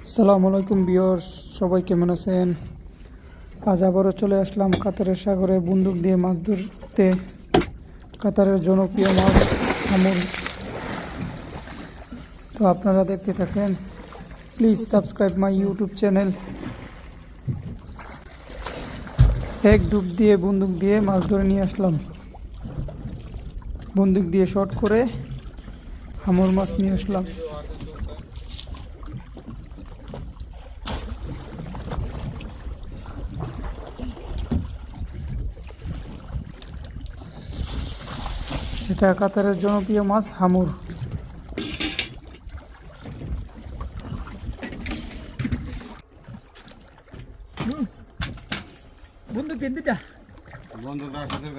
আসসালামু আলাইকুম ভিউয়ার্স, সবাই কেমন আছেন? আজ আবারও চলে আসলাম কাতারের সাগরে বন্দুক দিয়ে মাছ ধরতে। কাতারের জনপ্রিয় মাছ হামুর। তো আপনারা দেখতে থাকেন। Please subscribe my YouTube channel. এক ডুব দিয়ে বন্দুক দিয়ে মাছ ধরে নিয়ে আসলাম। বন্দুক দিয়ে শট করে হামুর মাছ নিয়ে আসলাম। এটা কাতারের জনপ্রিয় মাছ হামুর। বন্দুক দিন দিটা বন্ধুরা সাথে